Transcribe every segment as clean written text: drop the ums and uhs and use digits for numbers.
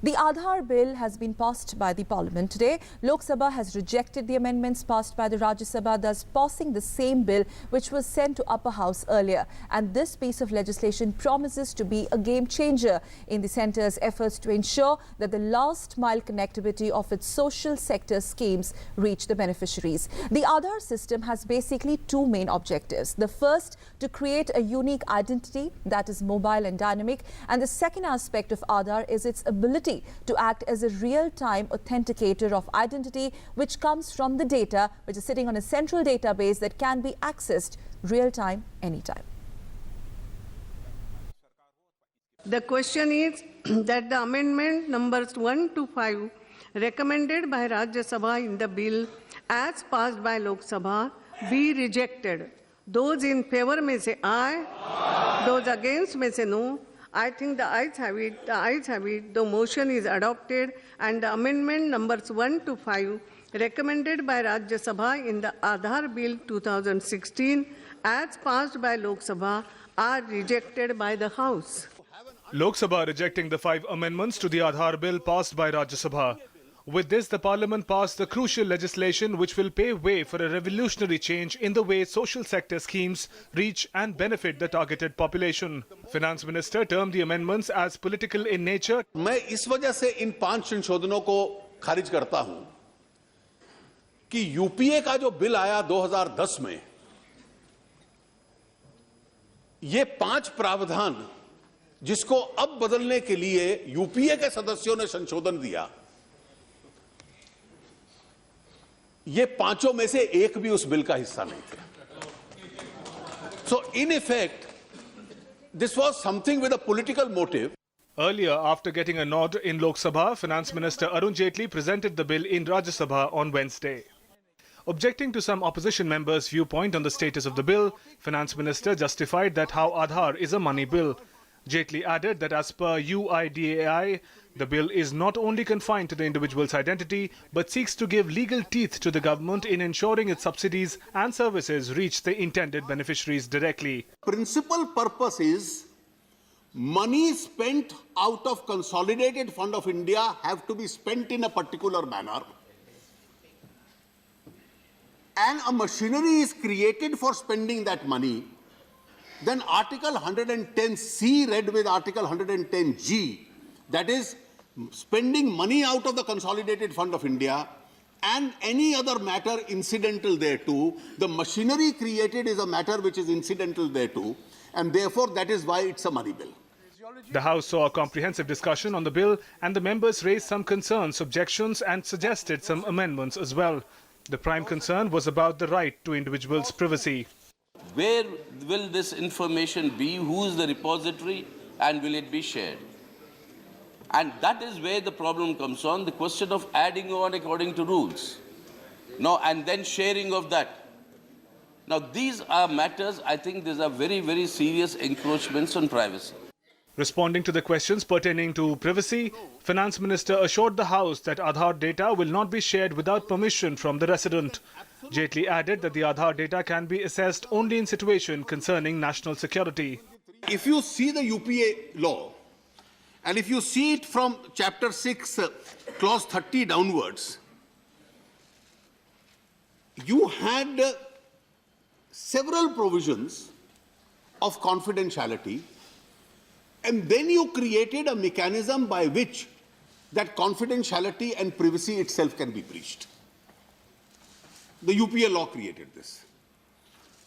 The Aadhaar Bill has been passed by the Parliament today. Lok Sabha has rejected the amendments passed by the Rajya Sabha, thus passing the same bill which was sent to Upper House earlier. And this piece of legislation promises to be a game changer in the centre's efforts to ensure that the last mile connectivity of its social sector schemes reach the beneficiaries. The Aadhaar system has basically two main objectives. The first, to create a unique identity that is mobile and dynamic. And the second aspect of Aadhaar is its ability to act as a real-time authenticator of identity, which comes from the data which is sitting on a central database that can be accessed real-time, anytime. The question is that the amendment numbers 1 to 5 recommended by Rajya Sabha in the bill as passed by Lok Sabha be rejected. Those in favor may say aye. Those against may say no. I think the ayes have it. The ayes have it. The motion is adopted, and the amendment numbers 1 to 5 recommended by Rajya Sabha in the Aadhaar Bill 2016 as passed by Lok Sabha are rejected by the House. Lok Sabha rejecting the 5 amendments to the Aadhaar Bill passed by Rajya Sabha. With this, the Parliament passed the crucial legislation which will pave way for a revolutionary change in the way social sector schemes reach and benefit the targeted population. Finance Minister termed the amendments as political in nature. मैं इस वजह से इन 5 संशोधनों को खारिज करता हूं कि यूपीए का जो बिल आया 2010 में, ये 5 प्रावधान जिसको अब बदलने के लिए यूपीए के सदस्यों ने संशोधन दिया, ये 5 में से एक भी उस बिल का हिस्सा नहीं थे. So in effect, this was something with a political motive. Earlier, after getting a nod in Lok Sabha, Finance Minister Arun Jaitley presented the bill in Rajya Sabha on Wednesday. Objecting to some opposition members' viewpoint on the status of the bill, Finance Minister justified that how Aadhaar is a money bill. Jaitley added that as per UIDAI, the bill is not only confined to the individual's identity, but seeks to give legal teeth to the government in ensuring its subsidies and services reach the intended beneficiaries directly. Principal purpose is money spent out of Consolidated Fund of India have to be spent in a particular manner, and a machinery is created for spending that money. Then Article 110C read with Article 110G, that is spending money out of the Consolidated Fund of India and any other matter incidental thereto. The machinery created is a matter which is incidental thereto, and therefore that is why it's a money bill. The House saw a comprehensive discussion on the bill, and the members raised some concerns, objections and suggested some amendments as well. The prime concern was about the right to individuals' privacy. Where will this information be? Who is the repository? And will it be shared? And that is where the problem comes on, the question of adding on according to rules. Now, and then sharing of that. Now, these are matters, I think these are very, very serious encroachments on privacy. Responding to the questions pertaining to privacy, Finance Minister assured the House that Aadhaar data will not be shared without permission from the resident. Jaitley added that the Aadhaar data can be assessed only in situation concerning national security. If you see the UPA law, and if you see it from Chapter 6, Clause 30 downwards, you had several provisions of confidentiality, and then you created a mechanism by which that confidentiality and privacy itself can be breached. The UPA law created this.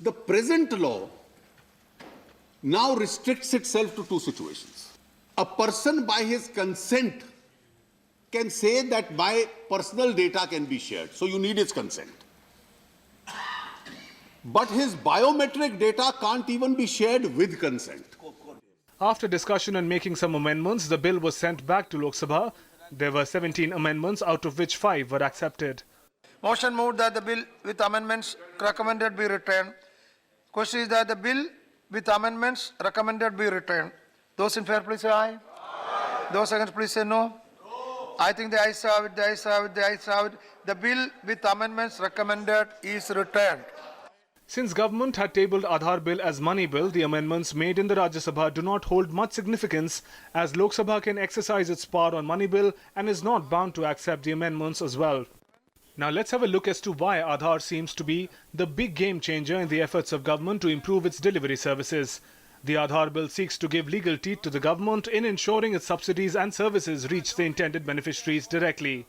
The present law now restricts itself to 2 situations. A person by his consent can say that my personal data can be shared, so you need his consent. But his biometric data can't even be shared with consent. After discussion and making some amendments, the bill was sent back to Lok Sabha. There were 17 amendments, out of which 5 were accepted. Motion moved that the bill with amendments recommended be returned. Question is that the bill with amendments recommended be returned. Those in favor, please say aye. Aye. Those against, please say no. No. I think the ayes have it, the ayes have it, the ayes have it. The bill with amendments recommended is returned. Since government had tabled Aadhaar Bill as money bill, the amendments made in the Rajya Sabha do not hold much significance, as Lok Sabha can exercise its power on money bill and is not bound to accept the amendments as well. Now let's have a look as to why Aadhaar seems to be the big game changer in the efforts of government to improve its delivery services. The Aadhaar Bill seeks to give legal teeth to the government in ensuring its subsidies and services reach the intended beneficiaries directly.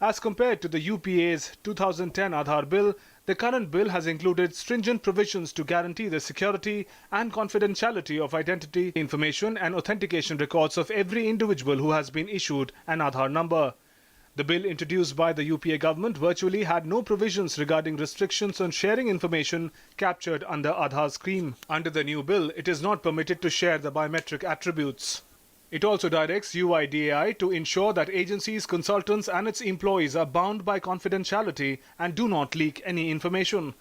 As compared to the UPA's 2010 Aadhaar Bill, the current bill has included stringent provisions to guarantee the security and confidentiality of identity information and authentication records of every individual who has been issued an Aadhaar number. The bill introduced by the UPA government virtually had no provisions regarding restrictions on sharing information captured under Aadhaar scheme. Under the new bill, it is not permitted to share the biometric attributes. It also directs UIDAI to ensure that agencies, consultants and its employees are bound by confidentiality and do not leak any information.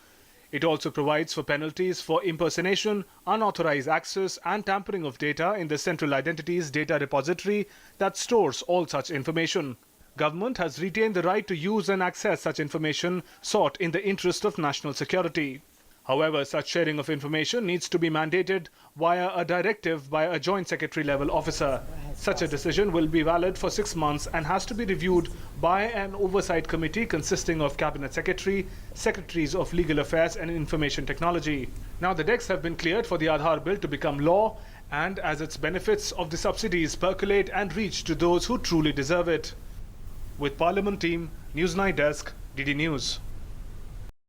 It also provides for penalties for impersonation, unauthorized access and tampering of data in the Central Identities Data Repository that stores all such information. Government has retained the right to use and access such information sought in the interest of national security. However, such sharing of information needs to be mandated via a directive by a Joint Secretary level officer. Such a decision will be valid for 6 months and has to be reviewed by an oversight committee consisting of Cabinet Secretary, Secretaries of Legal Affairs and Information Technology. Now the decks have been cleared for the Aadhaar Bill to become law, and as its benefits of the subsidies percolate and reach to those who truly deserve it. With Parliament Team, News Night Desk, DD News.